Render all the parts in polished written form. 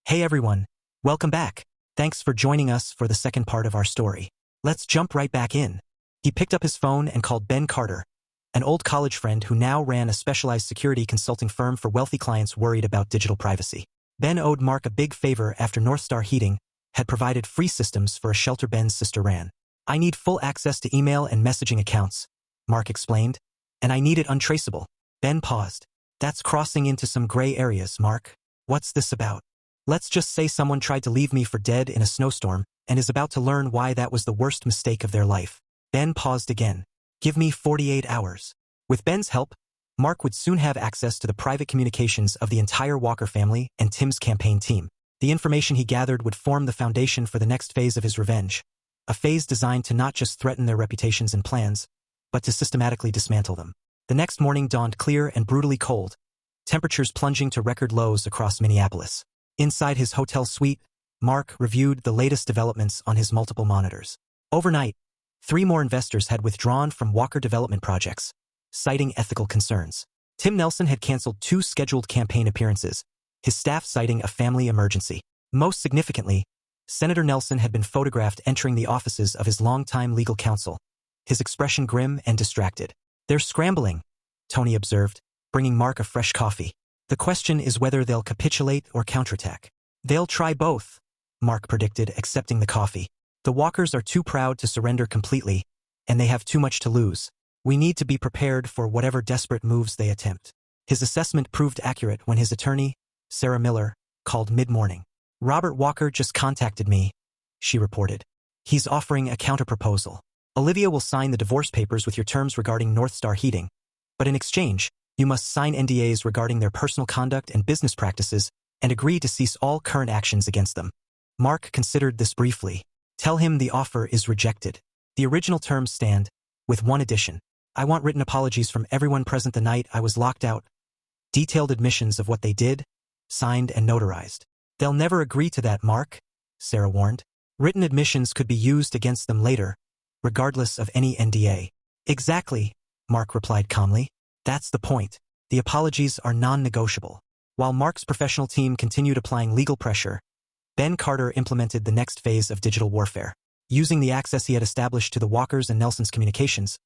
Hey everyone, welcome back. Thanks for joining us for the second part of our story. Let's jump right back in. He picked up his phone and called Ben Carter, an old college friend who now ran a specialized security consulting firm for wealthy clients worried about digital privacy. Ben owed Mark a big favor after North Star Heating had provided free systems for a shelter Ben's sister ran. I need full access to email and messaging accounts, Mark explained, and I need it untraceable. Ben paused. That's crossing into some gray areas, Mark. What's this about? Let's just say someone tried to leave me for dead in a snowstorm and is about to learn why that was the worst mistake of their life. Ben paused again. Give me 48 hours. With Ben's help, Mark would soon have access to the private communications of the entire Walker family and Tim's campaign team. The information he gathered would form the foundation for the next phase of his revenge, a phase designed to not just threaten their reputations and plans, but to systematically dismantle them. The next morning dawned clear and brutally cold, temperatures plunging to record lows across Minneapolis. Inside his hotel suite, Mark reviewed the latest developments on his multiple monitors. Overnight, 3 more investors had withdrawn from Walker development projects, citing ethical concerns. Tim Nelson had canceled 2 scheduled campaign appearances, his staff citing a family emergency. Most significantly, Senator Nelson had been photographed entering the offices of his longtime legal counsel, his expression grim and distracted. They're scrambling, Tony observed, bringing Mark a fresh coffee. The question is whether they'll capitulate or counterattack. They'll try both, Mark predicted, accepting the coffee. The Walkers are too proud to surrender completely, and they have too much to lose. We need to be prepared for whatever desperate moves they attempt. His assessment proved accurate when his attorney, Sarah Miller, called mid-morning. Robert Walker just contacted me, she reported. He's offering a counterproposal. Olivia will sign the divorce papers with your terms regarding North Star Heating, but in exchange, you must sign NDAs regarding their personal conduct and business practices and agree to cease all current actions against them. Mark considered this briefly. Tell him the offer is rejected. The original terms stand, with one addition. I want written apologies from everyone present the night I was locked out. Detailed admissions of what they did, signed and notarized. They'll never agree to that, Mark, Sarah warned. Written admissions could be used against them later, regardless of any NDA. Exactly, Mark replied calmly. That's the point. The apologies are non-negotiable. While Mark's professional team continued applying legal pressure, Ben Carter implemented the next phase of digital warfare. Using the access he had established to the Walkers and Nelson's communications,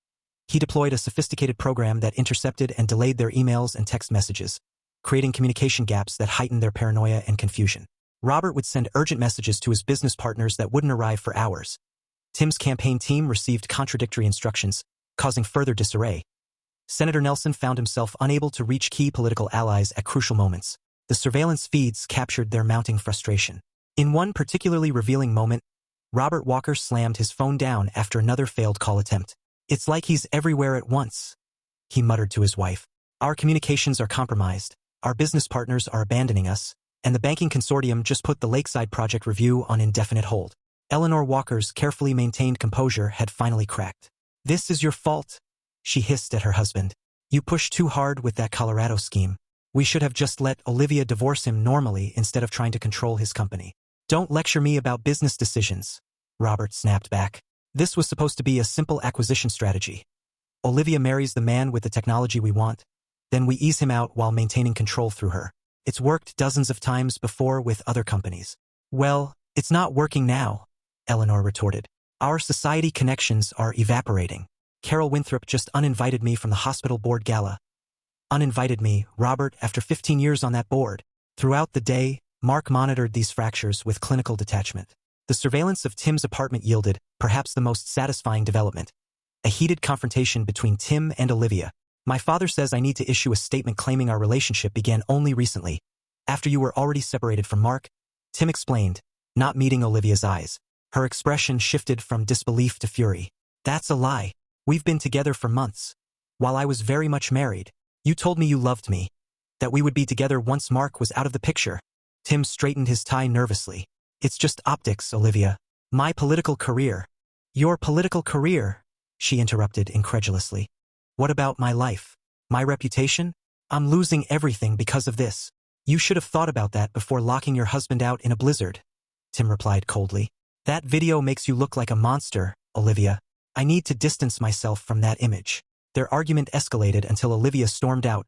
he deployed a sophisticated program that intercepted and delayed their emails and text messages, creating communication gaps that heightened their paranoia and confusion. Robert would send urgent messages to his business partners that wouldn't arrive for hours. Tim's campaign team received contradictory instructions, causing further disarray. Senator Nelson found himself unable to reach key political allies at crucial moments. The surveillance feeds captured their mounting frustration. In one particularly revealing moment, Robert Walker slammed his phone down after another failed call attempt. It's like he's everywhere at once, he muttered to his wife. Our communications are compromised, our business partners are abandoning us, and the banking consortium just put the Lakeside Project review on indefinite hold. Eleanor Walker's carefully maintained composure had finally cracked. This is your fault, she hissed at her husband. You pushed too hard with that Colorado scheme. We should have just let Olivia divorce him normally instead of trying to control his company. Don't lecture me about business decisions, Robert snapped back. This was supposed to be a simple acquisition strategy. Olivia marries the man with the technology we want, then we ease him out while maintaining control through her. It's worked dozens of times before with other companies. Well, it's not working now, Eleanor retorted. Our society connections are evaporating. Carol Winthrop just uninvited me from the hospital board gala. Uninvited me, Robert, after 15 years on that board. Throughout the day, Mark monitored these fractures with clinical detachment. The surveillance of Tim's apartment yielded, perhaps the most satisfying development, a heated confrontation between Tim and Olivia. My father says I need to issue a statement claiming our relationship began only recently, after you were already separated from Mark, Tim explained, not meeting Olivia's eyes. Her expression shifted from disbelief to fury. That's a lie. We've been together for months. While I was very much married, you told me you loved me, that we would be together once Mark was out of the picture. Tim straightened his tie nervously. It's just optics, Olivia. My political career. Your political career, she interrupted incredulously. What about my life? My reputation? I'm losing everything because of this. You should have thought about that before locking your husband out in a blizzard, Tim replied coldly. That video makes you look like a monster, Olivia. I need to distance myself from that image. Their argument escalated until Olivia stormed out,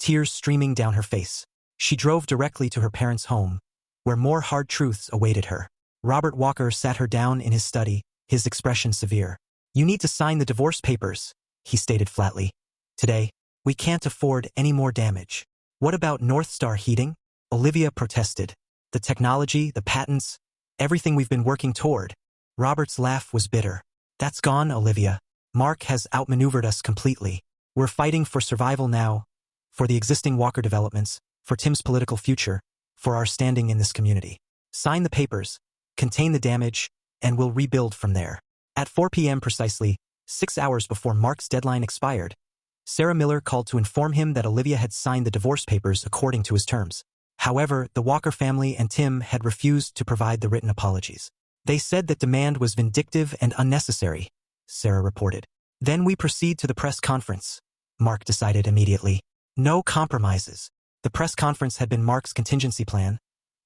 tears streaming down her face. She drove directly to her parents' home, where more hard truths awaited her. Robert Walker sat her down in his study, his expression severe. "You need to sign the divorce papers," he stated flatly. "Today, we can't afford any more damage." "What about North Star Heating?" Olivia protested. "The technology, the patents, everything we've been working toward." Robert's laugh was bitter. "That's gone, Olivia. Mark has outmaneuvered us completely. We're fighting for survival now, for the existing Walker developments, for Tim's political future, for our standing in this community. Sign the papers, contain the damage, and we'll rebuild from there." At 4 p.m. precisely, 6 hours before Mark's deadline expired, Sarah Miller called to inform him that Olivia had signed the divorce papers according to his terms. However, the Walker family and Tim had refused to provide the written apologies. "They said that demand was vindictive and unnecessary," Sarah reported. "Then we proceed to the press conference," Mark decided immediately. No compromises. The press conference had been Mark's contingency plan,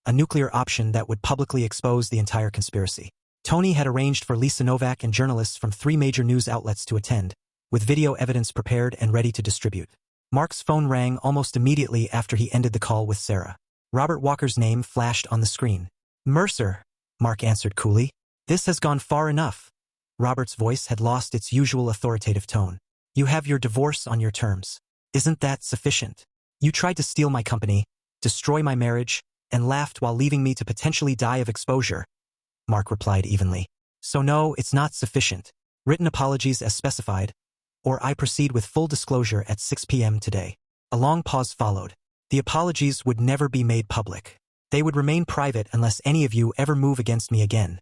a nuclear option that would publicly expose the entire conspiracy. Tony had arranged for Lisa Novak and journalists from 3 major news outlets to attend, with video evidence prepared and ready to distribute. Mark's phone rang almost immediately after he ended the call with Sarah. Robert Walker's name flashed on the screen. "Mercer," Mark answered coolly. "This has gone far enough." Robert's voice had lost its usual authoritative tone. "You have your divorce on your terms. Isn't that sufficient? You tried to steal my company, destroy my marriage, and laughed while leaving me to potentially die of exposure," Mark replied evenly. "So no, it's not sufficient. Written apologies as specified, or I proceed with full disclosure at 6 p.m. today." A long pause followed. "The apologies would never be made public. They would remain private unless any of you ever move against me again,"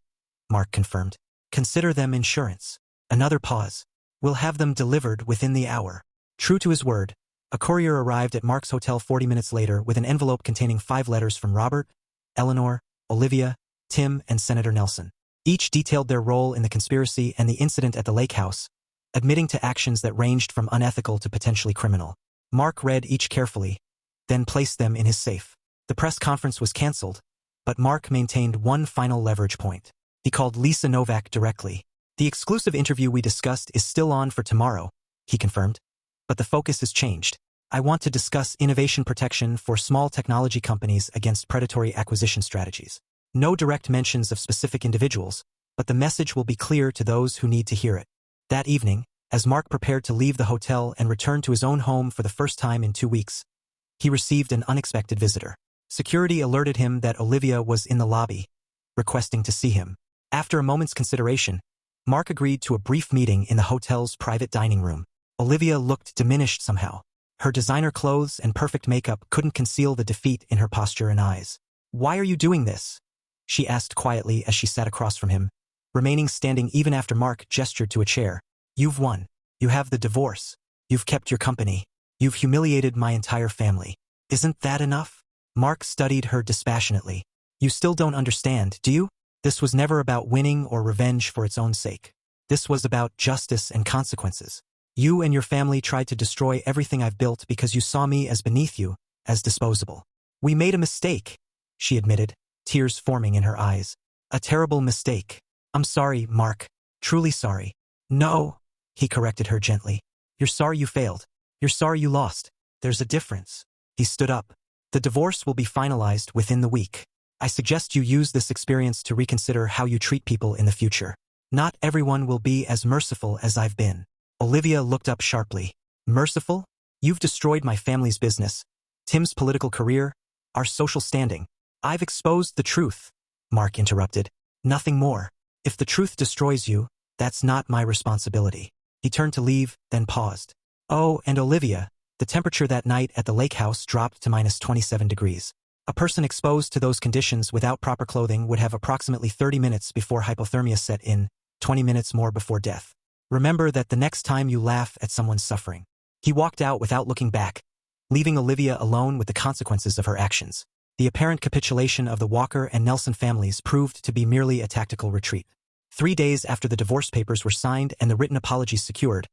Mark confirmed. "Consider them insurance." Another pause. "We'll have them delivered within the hour." True to his word, a courier arrived at Mark's hotel 40 minutes later with an envelope containing 5 letters from Robert, Eleanor, Olivia, Tim, and Senator Nelson. Each detailed their role in the conspiracy and the incident at the lake house, admitting to actions that ranged from unethical to potentially criminal. Mark read each carefully, then placed them in his safe. The press conference was cancelled, but Mark maintained one final leverage point. He called Lisa Novak directly. "The exclusive interview we discussed is still on for tomorrow," he confirmed. "But the focus has changed. I want to discuss innovation protection for small technology companies against predatory acquisition strategies. No direct mentions of specific individuals, but the message will be clear to those who need to hear it." That evening, as Mark prepared to leave the hotel and return to his own home for the first time in 2 weeks, he received an unexpected visitor. Security alerted him that Olivia was in the lobby, requesting to see him. After a moment's consideration, Mark agreed to a brief meeting in the hotel's private dining room. Olivia looked diminished somehow. Her designer clothes and perfect makeup couldn't conceal the defeat in her posture and eyes. "Why are you doing this?" she asked quietly as she sat across from him, remaining standing even after Mark gestured to a chair. "You've won. You have the divorce. You've kept your company. You've humiliated my entire family. Isn't that enough?" Mark studied her dispassionately. "You still don't understand, do you? This was never about winning or revenge for its own sake. This was about justice and consequences. You and your family tried to destroy everything I've built because you saw me as beneath you, as disposable. We made a mistake," she admitted, tears forming in her eyes. "A terrible mistake. I'm sorry, Mark. Truly sorry." "No," he corrected her gently. "You're sorry you failed. You're sorry you lost. There's a difference." He stood up. "The divorce will be finalized within the week. I suggest you use this experience to reconsider how you treat people in the future. Not everyone will be as merciful as I've been." Olivia looked up sharply. "Merciful? You've destroyed my family's business, Tim's political career, our social standing." "I've exposed the truth," Mark interrupted. "Nothing more. If the truth destroys you, that's not my responsibility." He turned to leave, then paused. "Oh, and Olivia, the temperature that night at the lake house dropped to -27 degrees. A person exposed to those conditions without proper clothing would have approximately 30 minutes before hypothermia set in, 20 minutes more before death. Remember that the next time you laugh at someone's suffering." He walked out without looking back, leaving Olivia alone with the consequences of her actions. The apparent capitulation of the Walker and Nelson families proved to be merely a tactical retreat. 3 days after the divorce papers were signed and the written apologies secured,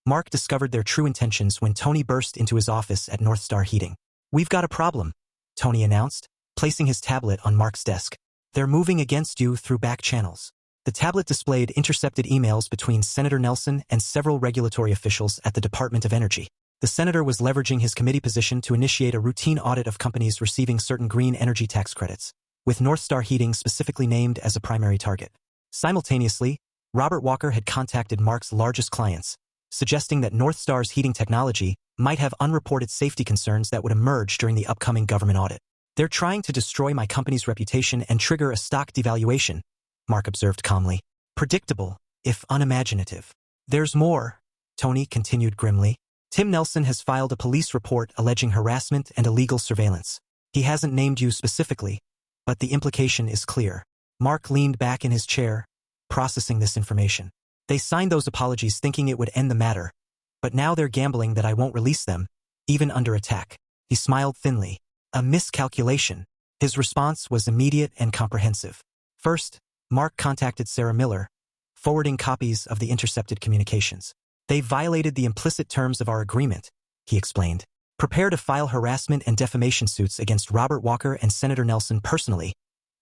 Mark discovered their true intentions when Tony burst into his office at North Star Heating. "We've got a problem," Tony announced, placing his tablet on Mark's desk. "They're moving against you through back channels." The tablet displayed intercepted emails between Senator Nelson and several regulatory officials at the Department of Energy. The senator was leveraging his committee position to initiate a routine audit of companies receiving certain green energy tax credits. with North Star Heating specifically named as a primary target. Simultaneously, Robert Walker had contacted Mark's largest clients, suggesting that North Star's heating technology might have unreported safety concerns that would emerge during the upcoming government audit. "They're trying to destroy my company's reputation and trigger a stock devaluation," Mark observed calmly. "Predictable, if unimaginative." "There's more," Tony continued grimly. "Tim Nelson has filed a police report alleging harassment and illegal surveillance. He hasn't named you specifically, but the implication is clear." Mark leaned back in his chair, processing this information. "They signed those apologies thinking it would end the matter, but now they're gambling that I won't release them, even under attack." He smiled thinly. "A miscalculation." His response was immediate and comprehensive. First, Mark contacted Sarah Miller, forwarding copies of the intercepted communications. "They violated the implicit terms of our agreement," he explained. "Prepare to file harassment and defamation suits against Robert Walker and Senator Nelson personally,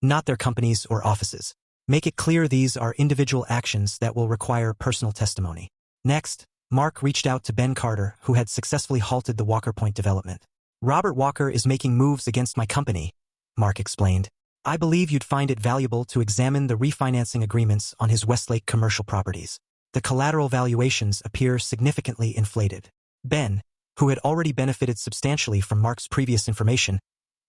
not their companies or offices. Make it clear these are individual actions that will require personal testimony." Next, Mark reached out to Ben Carter, who had successfully halted the Walker Point development. "Robert Walker is making moves against my company," Mark explained. "I believe you'd find it valuable to examine the refinancing agreements on his Westlake commercial properties. The collateral valuations appear significantly inflated." Ben, who had already benefited substantially from Mark's previous information,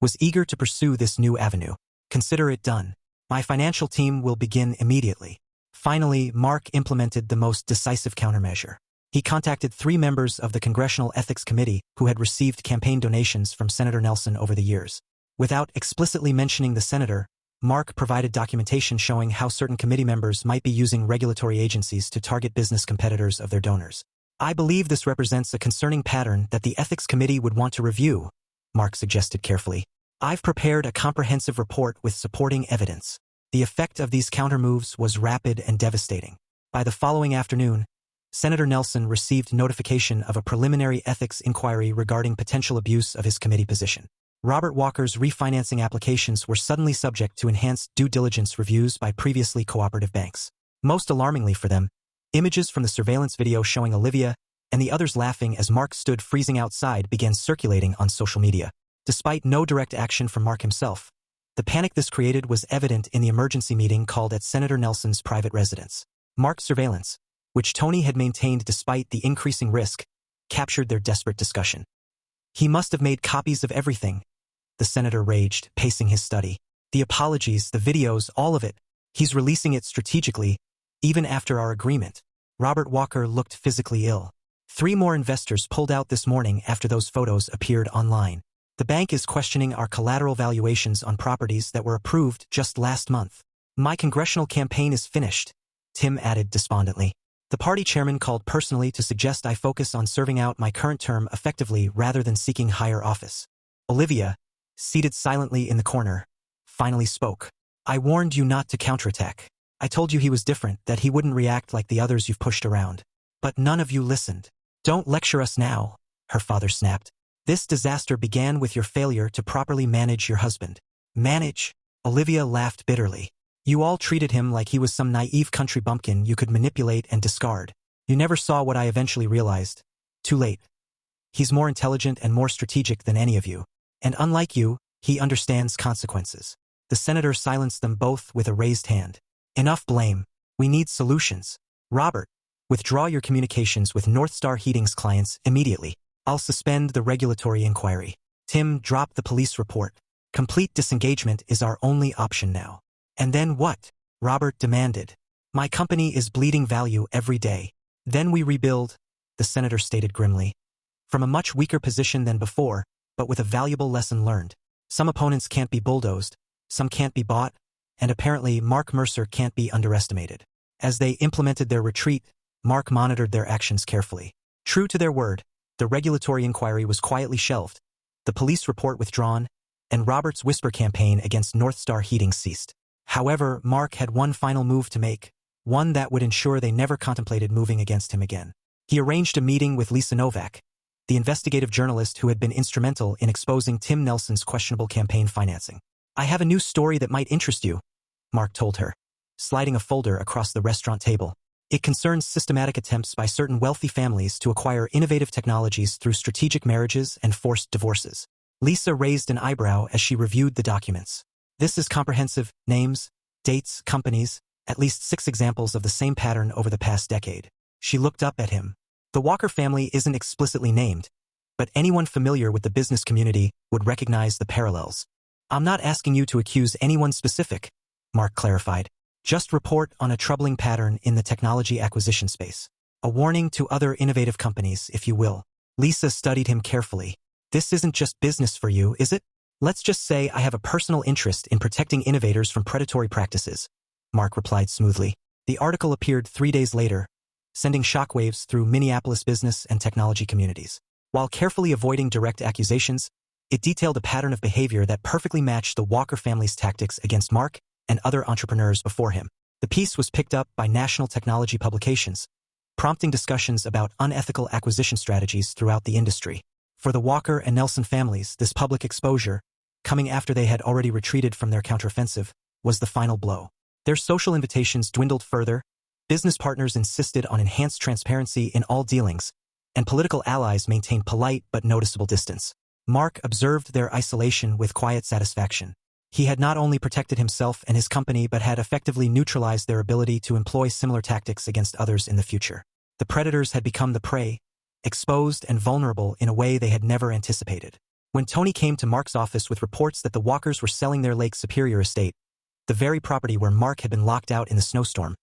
was eager to pursue this new avenue. "Consider it done. My financial team will begin immediately." Finally, Mark implemented the most decisive countermeasure. He contacted 3 members of the Congressional Ethics Committee who had received campaign donations from Senator Nelson over the years. Without explicitly mentioning the senator, Mark provided documentation showing how certain committee members might be using regulatory agencies to target business competitors of their donors. "I believe this represents a concerning pattern that the Ethics Committee would want to review," Mark suggested carefully. "I've prepared a comprehensive report with supporting evidence." The effect of these countermoves was rapid and devastating. By the following afternoon, Senator Nelson received notification of a preliminary ethics inquiry regarding potential abuse of his committee position. Robert Walker's refinancing applications were suddenly subject to enhanced due diligence reviews by previously cooperative banks. Most alarmingly for them, images from the surveillance video showing Olivia and the others laughing as Mark stood freezing outside began circulating on social media. Despite no direct action from Mark himself, the panic this created was evident in the emergency meeting called at Senator Nelson's private residence. Mark's surveillance, which Tony had maintained despite the increasing risk, captured their desperate discussion. "He must have made copies of everything," the senator raged, pacing his study. "The apologies, the videos, all of it. He's releasing it strategically, even after our agreement." Robert Walker looked physically ill. 3 more investors pulled out this morning after those photos appeared online. "The bank is questioning our collateral valuations on properties that were approved just last month." "My congressional campaign is finished," Tim added despondently. "The party chairman called personally to suggest I focus on serving out my current term effectively rather than seeking higher office." Olivia, seated silently in the corner, finally spoke. "I warned you not to counterattack. I told you he was different, that he wouldn't react like the others you've pushed around. But none of you listened." "Don't lecture us now," her father snapped. "This disaster began with your failure to properly manage your husband." "Manage?" Olivia laughed bitterly. "You all treated him like he was some naive country bumpkin you could manipulate and discard. You never saw what I eventually realized. Too late. He's more intelligent and more strategic than any of you. And unlike you, he understands consequences." The senator silenced them both with a raised hand. "Enough blame. We need solutions. Robert, withdraw your communications with North Star Heating's clients immediately. I'll suspend the regulatory inquiry." Tim dropped the police report. "Complete disengagement is our only option now." "And then what?" Robert demanded. "My company is bleeding value every day. Then we rebuild," the senator stated grimly. "From a much weaker position than before, but with a valuable lesson learned. Some opponents can't be bulldozed, some can't be bought, and apparently Mark Mercer can't be underestimated." As they implemented their retreat, Mark monitored their actions carefully. True to their word, the regulatory inquiry was quietly shelved, the police report withdrawn, and Robert's whisper campaign against North Star Heating ceased. However, Mark had one final move to make, one that would ensure they never contemplated moving against him again. He arranged a meeting with Lisa Novak, the investigative journalist who had been instrumental in exposing Tim Nelson's questionable campaign financing. "I have a new story that might interest you," Mark told her, sliding a folder across the restaurant table. "It concerns systematic attempts by certain wealthy families to acquire innovative technologies through strategic marriages and forced divorces." Lisa raised an eyebrow as she reviewed the documents. This is comprehensive: names, dates, companies, at least 6 examples of the same pattern over the past decade. She looked up at him. The Walker family isn't explicitly named, but anyone familiar with the business community would recognize the parallels. I'm not asking you to accuse anyone specific, Mark clarified. Just report on a troubling pattern in the technology acquisition space. A warning to other innovative companies, if you will. Lisa studied him carefully. This isn't just business for you, is it? Let's just say I have a personal interest in protecting innovators from predatory practices, Mark replied smoothly. The article appeared 3 days later, sending shockwaves through Minneapolis business and technology communities. While carefully avoiding direct accusations, it detailed a pattern of behavior that perfectly matched the Walker family's tactics against Mark and other entrepreneurs before him. The piece was picked up by national technology publications, prompting discussions about unethical acquisition strategies throughout the industry. For the Walker and Nelson families, this public exposure, coming after they had already retreated from their counteroffensive, was the final blow. Their social invitations dwindled further, business partners insisted on enhanced transparency in all dealings, and political allies maintained polite but noticeable distance. Mark observed their isolation with quiet satisfaction. He had not only protected himself and his company but had effectively neutralized their ability to employ similar tactics against others in the future. The predators had become the prey, exposed and vulnerable in a way they had never anticipated. When Tony came to Mark's office with reports that the Walkers were selling their Lake Superior estate, the very property where Mark had been locked out in the snowstorm,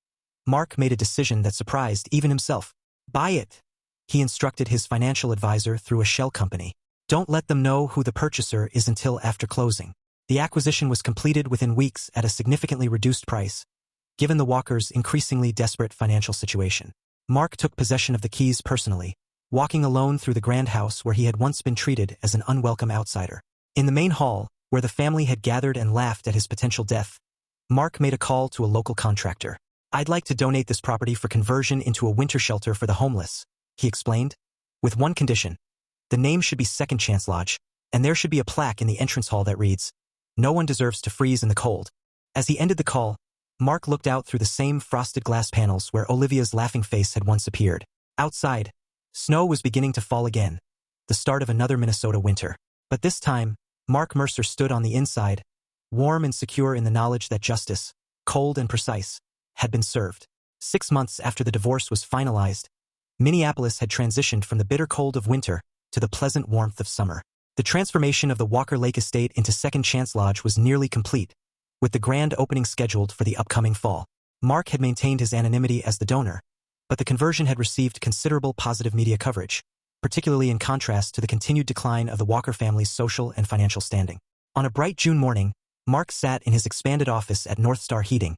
Mark made a decision that surprised even himself. Buy it, he instructed his financial advisor through a shell company. Don't let them know who the purchaser is until after closing. The acquisition was completed within weeks at a significantly reduced price, given the Walkers' increasingly desperate financial situation. Mark took possession of the keys personally, walking alone through the grand house where he had once been treated as an unwelcome outsider. In the main hall, where the family had gathered and laughed at his potential death, Mark made a call to a local contractor. I'd like to donate this property for conversion into a winter shelter for the homeless, he explained. With one condition. The name should be Second Chance Lodge, and there should be a plaque in the entrance hall that reads, "No one deserves to freeze in the cold." As he ended the call, Mark looked out through the same frosted glass panels where Olivia's laughing face had once appeared. Outside, snow was beginning to fall again, the start of another Minnesota winter. But this time, Mark Mercer stood on the inside, warm and secure in the knowledge that justice, cold and precise, had been served. 6 months after the divorce was finalized, Minneapolis had transitioned from the bitter cold of winter to the pleasant warmth of summer. The transformation of the Walker Lake estate into Second Chance Lodge was nearly complete, with the grand opening scheduled for the upcoming fall. Mark had maintained his anonymity as the donor, but the conversion had received considerable positive media coverage, particularly in contrast to the continued decline of the Walker family's social and financial standing. On a bright June morning, Mark sat in his expanded office at North Star Heating,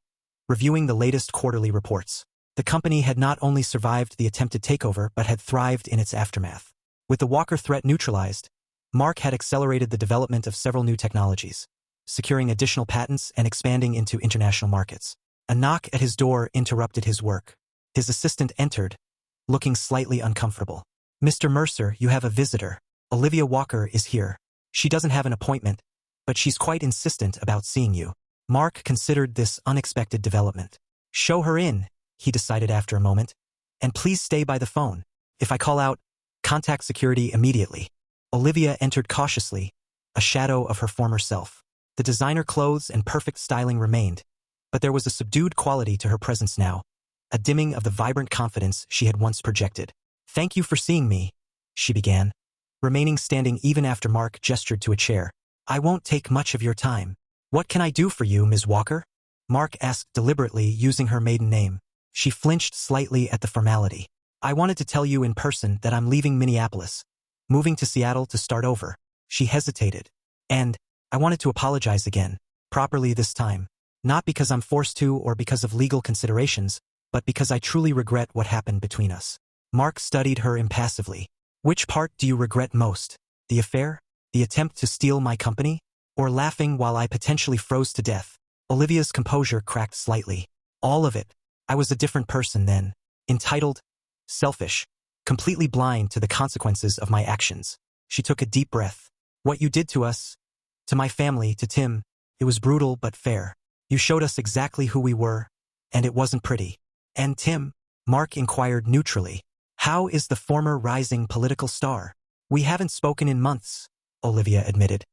reviewing the latest quarterly reports. The company had not only survived the attempted takeover but had thrived in its aftermath. With the Walker threat neutralized, Mark had accelerated the development of several new technologies, securing additional patents and expanding into international markets. A knock at his door interrupted his work. His assistant entered, looking slightly uncomfortable. "Mr. Mercer, you have a visitor. Olivia Walker is here. She doesn't have an appointment, but she's quite insistent about seeing you." Mark considered this unexpected development. "Show her in," he decided after a moment, "and please stay by the phone. If I call out, contact security immediately." Olivia entered cautiously, a shadow of her former self. The designer clothes and perfect styling remained, but there was a subdued quality to her presence now, a dimming of the vibrant confidence she had once projected. "Thank you for seeing me," she began, remaining standing even after Mark gestured to a chair. "I won't take much of your time." "What can I do for you, Ms. Walker?" Mark asked deliberately, using her maiden name. She flinched slightly at the formality. "I wanted to tell you in person that I'm leaving Minneapolis, moving to Seattle to start over." She hesitated. "And I wanted to apologize again, properly this time. Not because I'm forced to or because of legal considerations, but because I truly regret what happened between us." Mark studied her impassively. "Which part do you regret most? The affair? The attempt to steal my company? Or laughing while I potentially froze to death?" Olivia's composure cracked slightly. "All of it. I was a different person then. Entitled, selfish, completely blind to the consequences of my actions." She took a deep breath. "What you did to us, to my family, to Tim, it was brutal but fair. You showed us exactly who we were, and it wasn't pretty." "And Tim?" Mark inquired neutrally. "How is the former rising political star?" "We haven't spoken in months," Olivia admitted.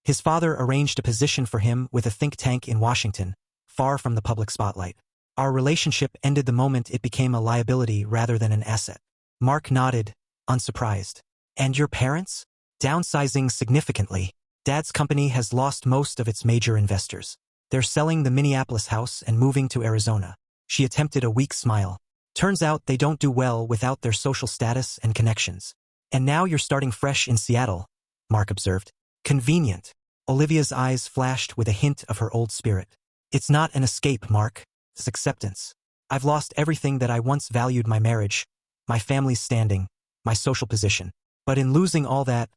His father arranged a position for him with a think tank in Washington, far from the public spotlight. Our relationship ended the moment it became a liability rather than an asset. Mark nodded, unsurprised. And your parents? Downsizing significantly. Dad's company has lost most of its major investors. They're selling the Minneapolis house and moving to Arizona. She attempted a weak smile. Turns out they don't do well without their social status and connections. And now you're starting fresh in Seattle, Mark observed. Convenient. Olivia's eyes flashed with a hint of her old spirit. It's not an escape, Mark. It's acceptance. I've lost everything that I once valued: my marriage, my family's standing, my social position. But in losing all that,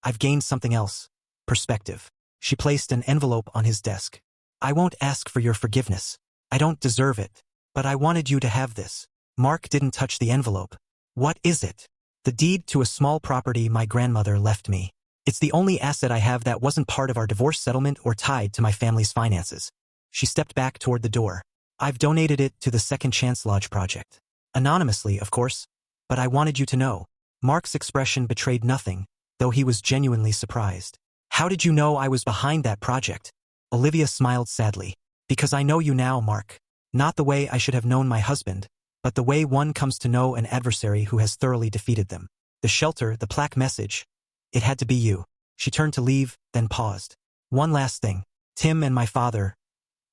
I've gained something else. Perspective. She placed an envelope on his desk. I won't ask for your forgiveness. I don't deserve it. But I wanted you to have this. Mark didn't touch the envelope. What is it? The deed to a small property my grandmother left me. It's the only asset I have that wasn't part of our divorce settlement or tied to my family's finances. She stepped back toward the door. I've donated it to the Second Chance Lodge project. Anonymously, of course. But I wanted you to know. Mark's expression betrayed nothing, though he was genuinely surprised. How did you know I was behind that project? Olivia smiled sadly. Because I know you now, Mark. Not the way I should have known my husband, but the way one comes to know an adversary who has thoroughly defeated them. The shelter, the plaque message. It had to be you. She turned to leave, then paused. One last thing. Tim and my father,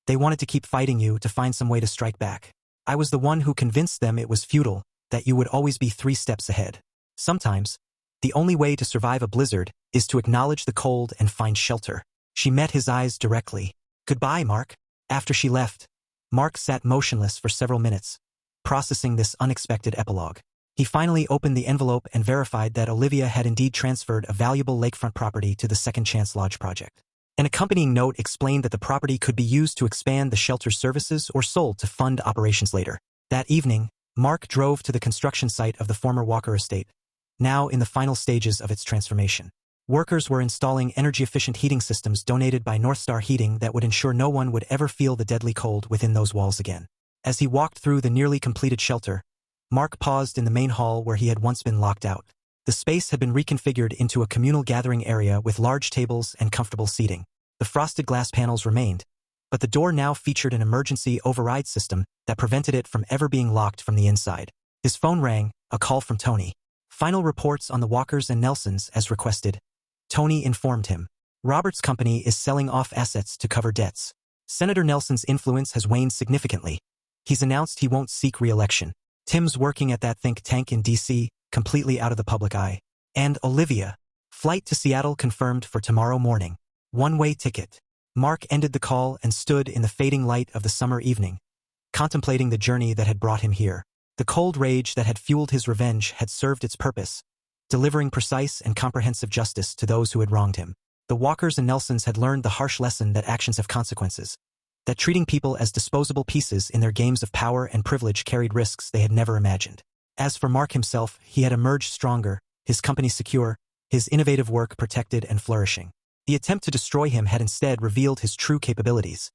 they wanted to keep fighting you to find some way to strike back. I was the one who convinced them it was futile, that you would always be 3 steps ahead. Sometimes, the only way to survive a blizzard is to acknowledge the cold and find shelter. She met his eyes directly. Goodbye, Mark. After she left, Mark sat motionless for several minutes, processing this unexpected epilogue. He finally opened the envelope and verified that Olivia had indeed transferred a valuable lakefront property to the Second Chance Lodge project. An accompanying note explained that the property could be used to expand the shelter's services or sold to fund operations later. That evening, Mark drove to the construction site of the former Walker estate, now in the final stages of its transformation. Workers were installing energy-efficient heating systems donated by North Star Heating that would ensure no one would ever feel the deadly cold within those walls again. As he walked through the nearly completed shelter, Mark paused in the main hall where he had once been locked out. The space had been reconfigured into a communal gathering area with large tables and comfortable seating. The frosted glass panels remained, but the door now featured an emergency override system that prevented it from ever being locked from the inside. His phone rang, a call from Tony. Final reports on the Walkers and Nelsons as requested. Tony informed him. Robert's company is selling off assets to cover debts. Senator Nelson's influence has waned significantly. He's announced he won't seek re-election. Tim's working at that think tank in D.C., completely out of the public eye. And Olivia. Flight to Seattle confirmed for tomorrow morning. One-way ticket. Mark ended the call and stood in the fading light of the summer evening, contemplating the journey that had brought him here. The cold rage that had fueled his revenge had served its purpose, delivering precise and comprehensive justice to those who had wronged him. The Walkers and Nelsons had learned the harsh lesson that actions have consequences, that treating people as disposable pieces in their games of power and privilege carried risks they had never imagined. As for Mark himself, he had emerged stronger, his company secure, his innovative work protected and flourishing. The attempt to destroy him had instead revealed his true capabilities,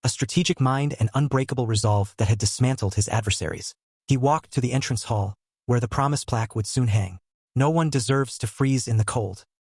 a strategic mind and unbreakable resolve that had dismantled his adversaries. He walked to the entrance hall, where the promise plaque would soon hang. No one deserves to freeze in the cold.